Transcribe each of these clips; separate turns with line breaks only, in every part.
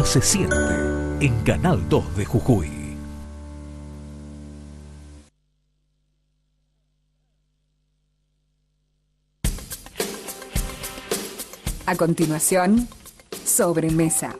se siente en Canal 2 de Jujuy.
A continuación, Sobremesa.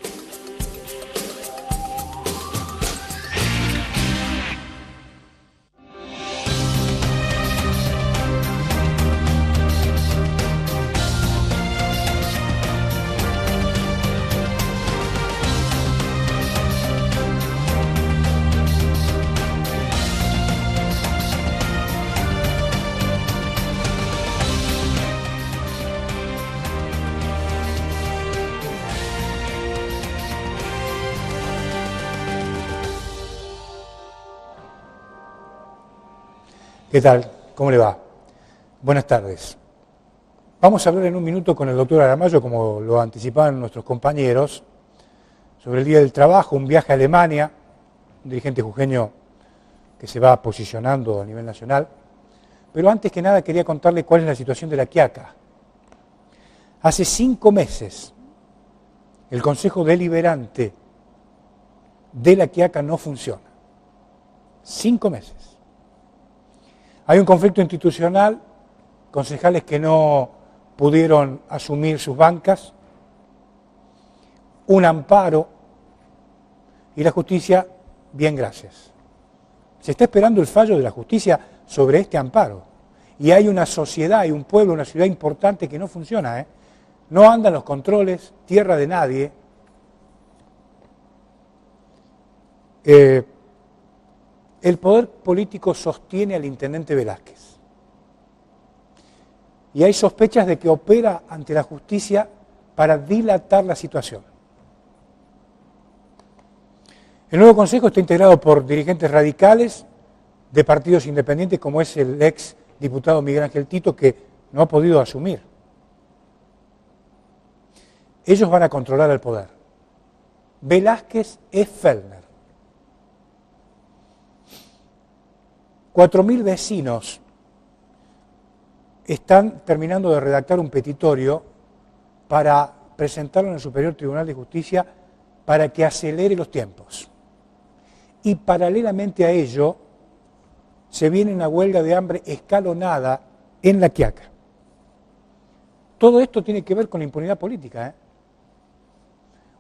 ¿Qué tal? ¿Cómo le va? Buenas tardes. Vamos a hablar en un minuto con el doctor Aramayo, como lo anticipaban nuestros compañeros, sobre el Día del Trabajo, un viaje a Alemania, un dirigente jujeño que se va posicionando a nivel nacional. Pero antes que nada quería contarle cuál es la situación de La Quiaca. Hace 5 meses el Consejo Deliberante de La Quiaca no funciona. 5 meses. Hay un conflicto institucional, concejales que no pudieron asumir sus bancas, un amparo y la justicia, bien, gracias. Se está esperando el fallo de la justicia sobre este amparo. Y hay una sociedad, hay un pueblo, una ciudad importante que no funciona, No andan los controles, tierra de nadie. El poder político sostiene al intendente Velázquez. Y hay sospechas de que opera ante la justicia para dilatar la situación. El nuevo consejo está integrado por dirigentes radicales de partidos independientes, como es el ex diputado Miguel Ángel Tito, que no ha podido asumir. Ellos van a controlar el poder. Velázquez es Fellner. 4.000 vecinos están terminando de redactar un petitorio para presentarlo en el Superior Tribunal de Justicia para que acelere los tiempos. Y paralelamente a ello, se viene una huelga de hambre escalonada en La Quiaca. Todo esto tiene que ver con la impunidad política,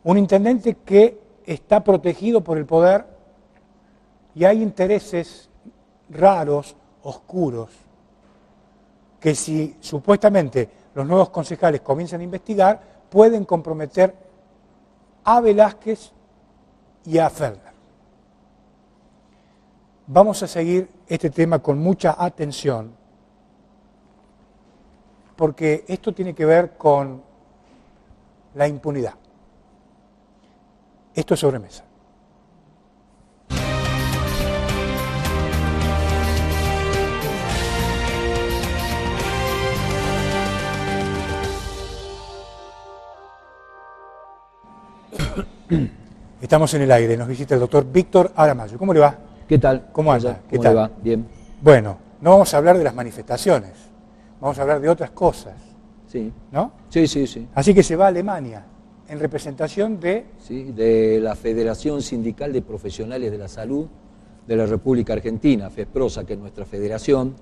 Un intendente que está protegido por el poder y hay intereses raros, oscuros, que si supuestamente los nuevos concejales comienzan a investigar, pueden comprometer a Velázquez y a Fellner. Vamos a seguir este tema con mucha atención, porque esto tiene que ver con la impunidad. Esto es Sobremesa. Estamos en el aire, nos visita el doctor Víctor Aramayo. ¿Cómo le va?
¿Qué tal?
¿Cómo anda?
¿Cómo le va? Bien.
Bueno, no vamos a hablar de las manifestaciones, vamos a hablar de otras cosas.
Sí.
¿No?
Sí.
Así que se va a Alemania, en representación de...
Sí, de la Federación Sindical de Profesionales de la Salud de la República Argentina, FESPROSA, que es nuestra federación,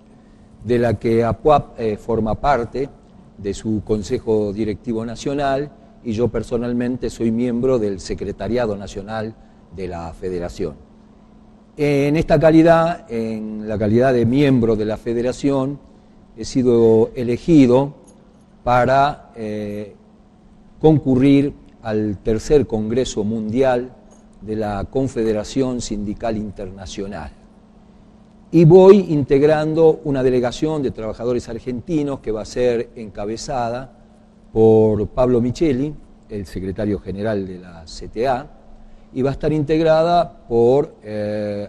de la que APUAP forma parte de su Consejo Directivo Nacional, y yo personalmente soy miembro del Secretariado Nacional de la Federación. En esta calidad, en la calidad de miembro de la Federación, he sido elegido para concurrir al tercer Congreso Mundial de la Confederación Sindical Internacional. Y voy integrando una delegación de trabajadores argentinos que va a ser encabezada por Pablo Micheli, el secretario general de la CTA, y va a estar integrada por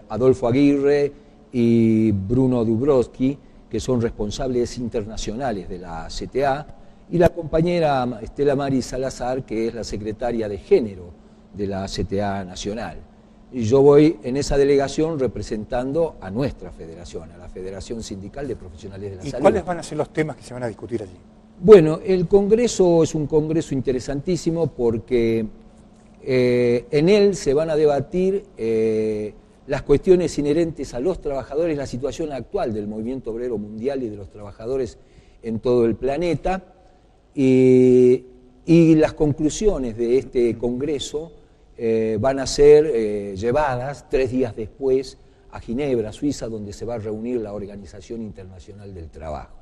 Adolfo Aguirre y Bruno Dubrovsky, que son responsables internacionales de la CTA, y la compañera Estela Mari Salazar, que es la secretaria de Género de la CTA Nacional. Y yo voy en esa delegación representando a nuestra federación, a la Federación Sindical de Profesionales de la Salud.
¿Y cuáles van a ser los temas que se van a discutir allí?
Bueno, el Congreso es un congreso interesantísimo porque En él se van a debatir las cuestiones inherentes a los trabajadores, la situación actual del movimiento obrero mundial y de los trabajadores en todo el planeta, y las conclusiones de este congreso van a ser llevadas 3 días después a Ginebra, Suiza, donde se va a reunir la Organización Internacional del Trabajo.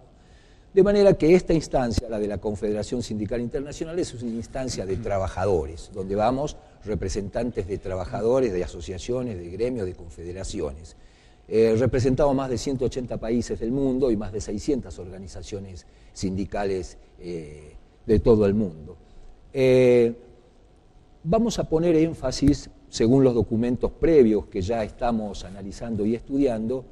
De manera que esta instancia, la de la Confederación Sindical Internacional, es una instancia de trabajadores, donde vamos representantes de trabajadores, de asociaciones, de gremios, de confederaciones. Representamos más de 180 países del mundo y más de 600 organizaciones sindicales de todo el mundo. Vamos a poner énfasis, según los documentos previos que ya estamos analizando y estudiando,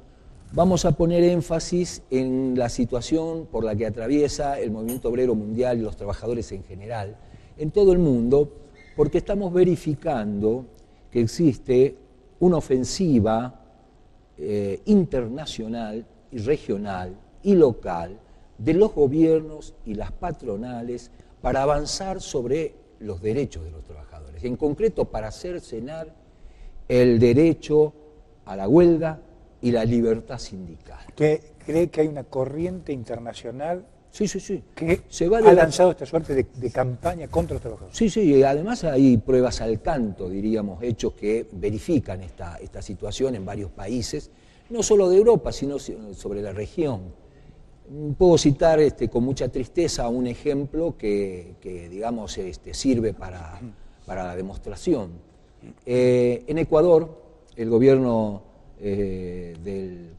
vamos a poner énfasis en la situación por la que atraviesa el movimiento obrero mundial y los trabajadores en general, en todo el mundo, porque estamos verificando que existe una ofensiva internacional y regional y local de los gobiernos y las patronales para avanzar sobre los derechos de los trabajadores, en concreto para cercenar el derecho a la huelga y la libertad sindical.
¿Cree que hay una corriente internacional
sí.
que
se va
ha lanzado esta suerte de campaña contra los trabajadores?
Sí, y además hay pruebas al canto, diríamos, hechos que verifican esta situación en varios países, no solo de Europa, sino sobre la región. Puedo citar con mucha tristeza un ejemplo que digamos, sirve para la demostración. En Ecuador, el gobierno del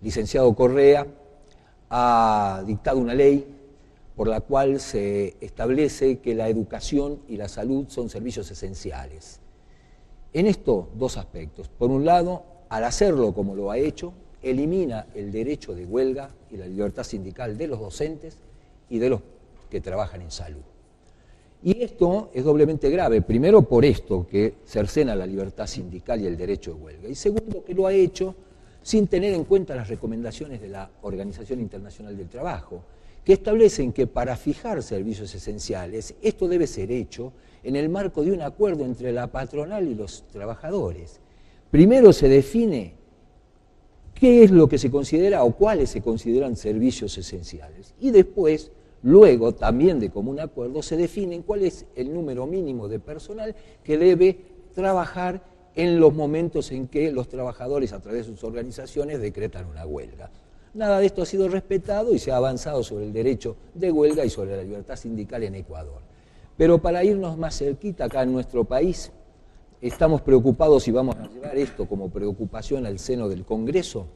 licenciado Correa ha dictado una ley por la cual se establece que la educación y la salud son servicios esenciales. En esto, 2 aspectos. Por un lado, al hacerlo como lo ha hecho, elimina el derecho de huelga y la libertad sindical de los docentes y de los que trabajan en salud. Y esto es doblemente grave, primero por esto, que cercena la libertad sindical y el derecho de huelga, y segundo, que lo ha hecho sin tener en cuenta las recomendaciones de la Organización Internacional del Trabajo, que establecen que para fijar servicios esenciales, esto debe ser hecho en el marco de un acuerdo entre la patronal y los trabajadores. Primero se define qué es lo que se considera o cuáles se consideran servicios esenciales, y después, luego, también de común acuerdo, se define cuál es el número mínimo de personal que debe trabajar en los momentos en que los trabajadores, a través de sus organizaciones, decretan una huelga. Nada de esto ha sido respetado y se ha avanzado sobre el derecho de huelga y sobre la libertad sindical en Ecuador. Pero para irnos más cerquita acá en nuestro país, estamos preocupados y vamos a llevar esto como preocupación al seno del Congreso.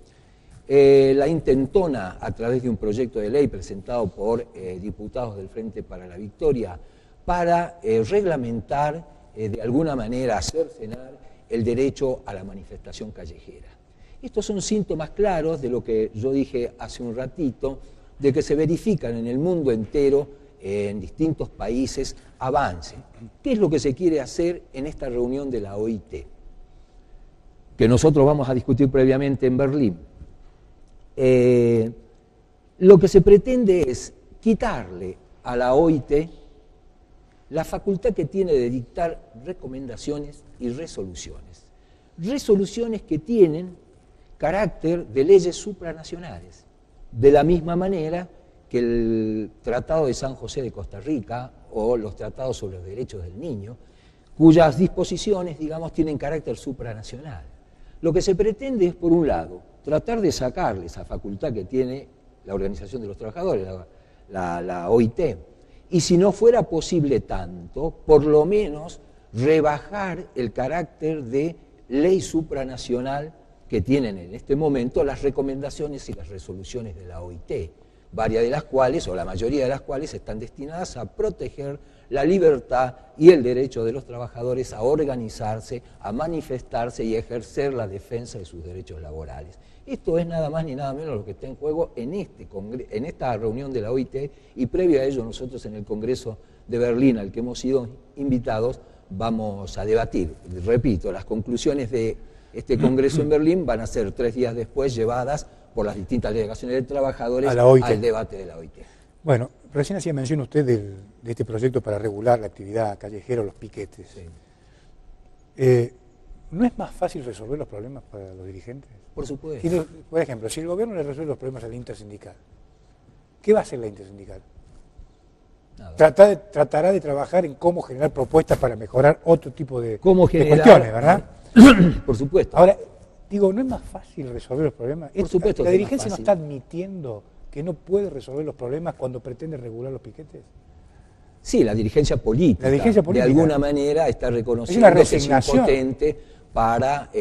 La intentona, a través de un proyecto de ley presentado por diputados del Frente para la Victoria, para reglamentar, de alguna manera, cercenar el derecho a la manifestación callejera. Estos son síntomas claros de lo que yo dije hace un ratito, de que se verifican en el mundo entero, en distintos países, avances. ¿Qué es lo que se quiere hacer en esta reunión de la OIT? Que nosotros vamos a discutir previamente en Berlín. Lo que se pretende es quitarle a la OIT la facultad que tiene de dictar recomendaciones y resoluciones. Resoluciones que tienen carácter de leyes supranacionales, de la misma manera que el Tratado de San José de Costa Rica o los tratados sobre los derechos del niño, cuyas disposiciones, digamos, tienen carácter supranacional. Lo que se pretende es, por un lado, tratar de sacarle esa facultad que tiene la Organización de los Trabajadores, la OIT, y si no fuera posible tanto, por lo menos rebajar el carácter de ley supranacional que tienen en este momento las recomendaciones y las resoluciones de la OIT, varias de las cuales, o la mayoría de las cuales, están destinadas a proteger la libertad y el derecho de los trabajadores a organizarse, a manifestarse y a ejercer la defensa de sus derechos laborales. Esto es nada más ni nada menos lo que está en juego en esta reunión de la OIT, y previo a ello nosotros en el Congreso de Berlín, al que hemos sido invitados, vamos a debatir. Repito, las conclusiones de este Congreso en Berlín van a ser 3 días después llevadas por las distintas delegaciones de trabajadores al debate de la OIT.
Bueno, recién hacía mención usted de este proyecto para regular la actividad callejera o los piquetes. Sí. ¿No es más fácil resolver los problemas para los dirigentes?
Por supuesto.
Por ejemplo, si el gobierno le resuelve los problemas al intersindical, ¿qué va a hacer la intersindical? Tratará de trabajar en cómo generar propuestas para mejorar otro tipo de cuestiones, ¿verdad?
Por supuesto.
Ahora, digo, ¿no es más fácil resolver los problemas?
Por supuesto.
¿La dirigencia no está admitiendo que no puede resolver los problemas cuando pretende regular los piquetes?
Sí, la dirigencia política, de alguna manera está reconociendo que es impotente para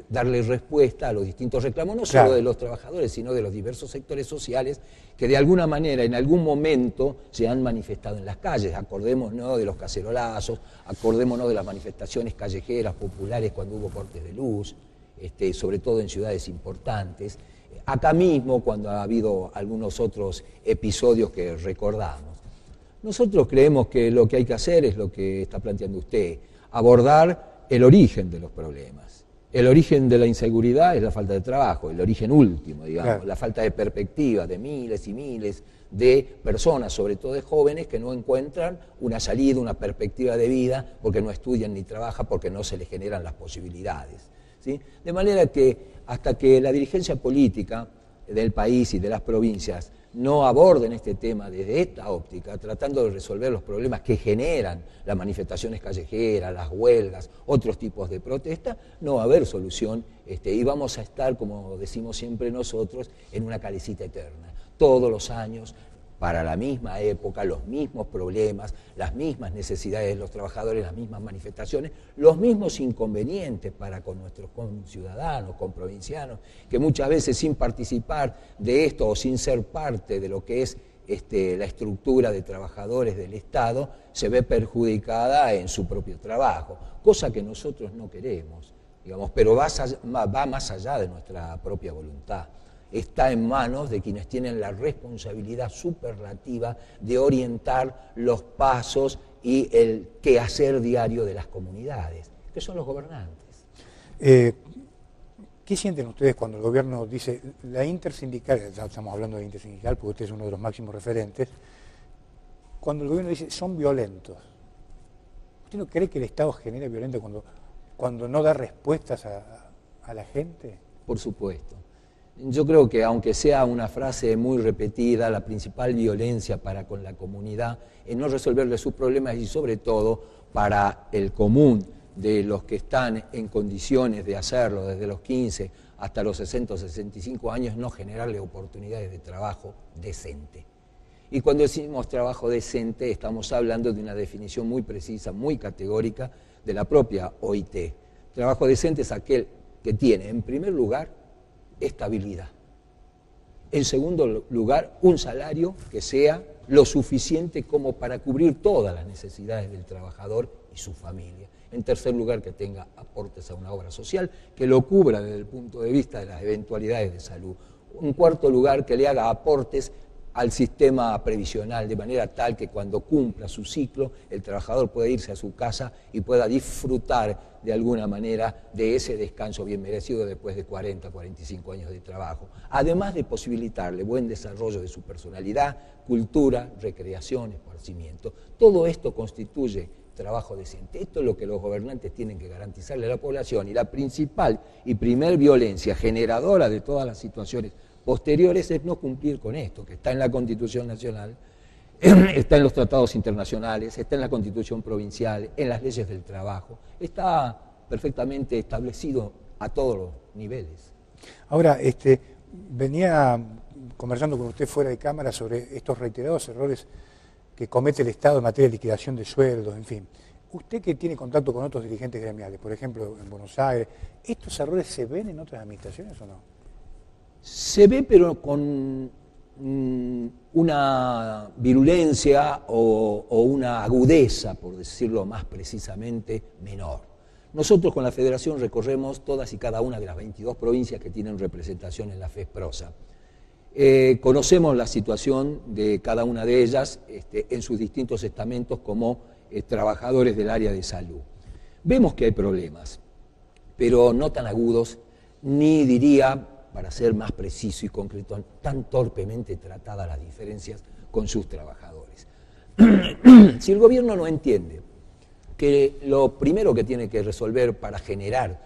darle respuesta a los distintos reclamos, no solo de los trabajadores, sino de los diversos sectores sociales que de alguna manera, en algún momento, se han manifestado en las calles. Acordémonos de los cacerolazos, acordémonos de las manifestaciones callejeras, populares, cuando hubo cortes de luz, sobre todo en ciudades importantes. Acá mismo, cuando ha habido algunos otros episodios que recordamos. Nosotros creemos que lo que hay que hacer es lo que está planteando usted, abordar el origen de los problemas. El origen de la inseguridad es la falta de trabajo, el origen último, digamos, la falta de perspectiva de miles y miles de personas, sobre todo de jóvenes, que no encuentran una salida, una perspectiva de vida, porque no estudian ni trabajan, porque no se les generan las posibilidades, ¿sí? De manera que hasta que la dirigencia política del país y de las provincias no aborden este tema desde esta óptica, tratando de resolver los problemas que generan las manifestaciones callejeras, las huelgas, otros tipos de protesta, no va a haber solución y vamos a estar, como decimos siempre nosotros, en una calecita eterna. Todos los años, para la misma época, los mismos problemas, las mismas necesidades de los trabajadores, las mismas manifestaciones, los mismos inconvenientes para con nuestros conciudadanos, con provincianos, que muchas veces sin participar de esto o sin ser parte de lo que es la estructura de trabajadores del Estado, se ve perjudicada en su propio trabajo, cosa que nosotros no queremos, digamos, pero va más allá de nuestra propia voluntad. Está en manos de quienes tienen la responsabilidad superlativa de orientar los pasos y el quehacer diario de las comunidades, que son los gobernantes.
¿Qué sienten ustedes cuando el gobierno dice, la intersindical, ya estamos hablando de intersindical porque usted es uno de los máximos referentes, cuando el gobierno dice, son violentos? ¿Usted no cree que el Estado genera violencia cuando no da respuestas a la gente?
Por supuesto. Yo creo que aunque sea una frase muy repetida, la principal violencia para con la comunidad es no resolverle sus problemas y sobre todo para el común de los que están en condiciones de hacerlo desde los 15 hasta los 60 o 65 años, no generarle oportunidades de trabajo decente. Y cuando decimos trabajo decente estamos hablando de una definición muy precisa, muy categórica de la propia OIT. Trabajo decente es aquel que tiene, en primer lugar, estabilidad. En segundo lugar, un salario que sea lo suficiente como para cubrir todas las necesidades del trabajador y su familia. En tercer lugar, que tenga aportes a una obra social, que lo cubra desde el punto de vista de las eventualidades de salud. En cuarto lugar, que le haga aportes al sistema previsional, de manera tal que cuando cumpla su ciclo, el trabajador pueda irse a su casa y pueda disfrutar de alguna manera de ese descanso bien merecido después de 40, 45 años de trabajo. Además de posibilitarle buen desarrollo de su personalidad, cultura, recreación, esparcimiento. Todo esto constituye trabajo decente. Esto es lo que los gobernantes tienen que garantizarle a la población, y la principal y primer violencia generadora de todas las situaciones posteriores es no cumplir con esto, que está en la Constitución Nacional, está en los tratados internacionales, está en la Constitución provincial, en las leyes del trabajo, está perfectamente establecido a todos los niveles.
Ahora, venía conversando con usted fuera de cámara sobre estos reiterados errores que comete el Estado en materia de liquidación de sueldos, en fin. Usted que tiene contacto con otros dirigentes gremiales, por ejemplo, en Buenos Aires, ¿estos errores se ven en otras administraciones o no?
Se ve, pero con una virulencia o una agudeza, por decirlo más precisamente, menor. Nosotros con la Federación recorremos todas y cada una de las 22 provincias que tienen representación en la FESPROSA. Conocemos la situación de cada una de ellas en sus distintos estamentos como trabajadores del área de salud. Vemos que hay problemas, pero no tan agudos, ni diría, para ser más preciso y concreto, tan torpemente tratadas las diferencias con sus trabajadores. Si el gobierno no entiende que lo primero que tiene que resolver para generar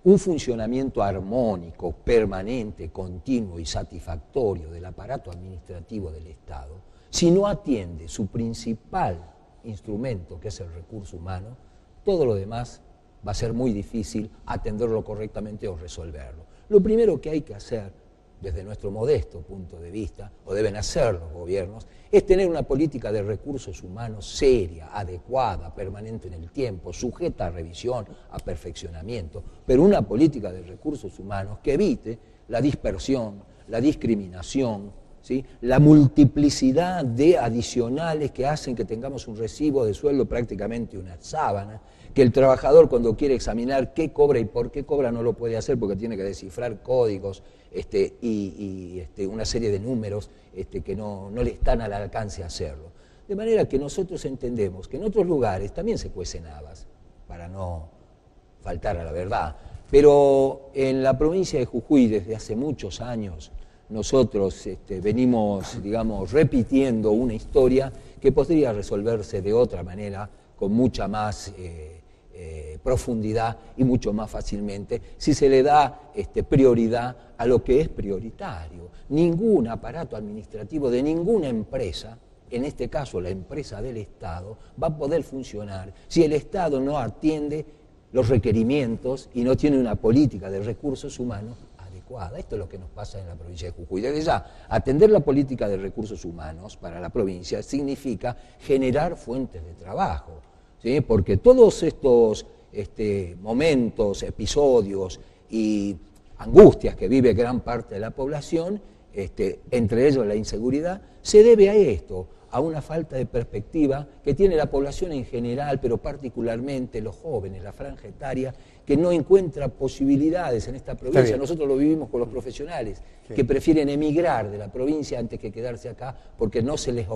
un funcionamiento armónico, permanente, continuo y satisfactorio del aparato administrativo del Estado, si no atiende su principal instrumento, que es el recurso humano, todo lo demás va a ser muy difícil atenderlo correctamente o resolverlo. Lo primero que hay que hacer, desde nuestro modesto punto de vista, o deben hacer los gobiernos, es tener una política de recursos humanos seria, adecuada, permanente en el tiempo, sujeta a revisión, a perfeccionamiento, pero una política de recursos humanos que evite la dispersión, la discriminación, ¿sí?, la multiplicidad de adicionales que hacen que tengamos un recibo de sueldo prácticamente una sábana, que el trabajador cuando quiere examinar qué cobra y por qué cobra no lo puede hacer porque tiene que descifrar códigos y una serie de números que no le están al alcance a hacerlo. De manera que nosotros entendemos que en otros lugares también se cuecen habas, para no faltar a la verdad, pero en la provincia de Jujuy desde hace muchos años nosotros venimos, digamos, repitiendo una historia que podría resolverse de otra manera, con mucha más profundidad y mucho más fácilmente, si se le da prioridad a lo que es prioritario. Ningún aparato administrativo de ninguna empresa, en este caso la empresa del Estado, va a poder funcionar si el Estado no atiende los requerimientos y no tiene una política de recursos humanos adecuada. Esto es lo que nos pasa en la provincia de Jujuy. Desde ya, atender la política de recursos humanos para la provincia significa generar fuentes de trabajo, ¿sí? Porque todos estos momentos, episodios y angustias que vive gran parte de la población, entre ellos la inseguridad, se debe a esto, a una falta de perspectiva que tiene la población en general, pero particularmente los jóvenes, la franja etaria, que no encuentra posibilidades en esta provincia. Nosotros lo vivimos con los profesionales, que prefieren emigrar de la provincia antes que quedarse acá porque no se les ofrece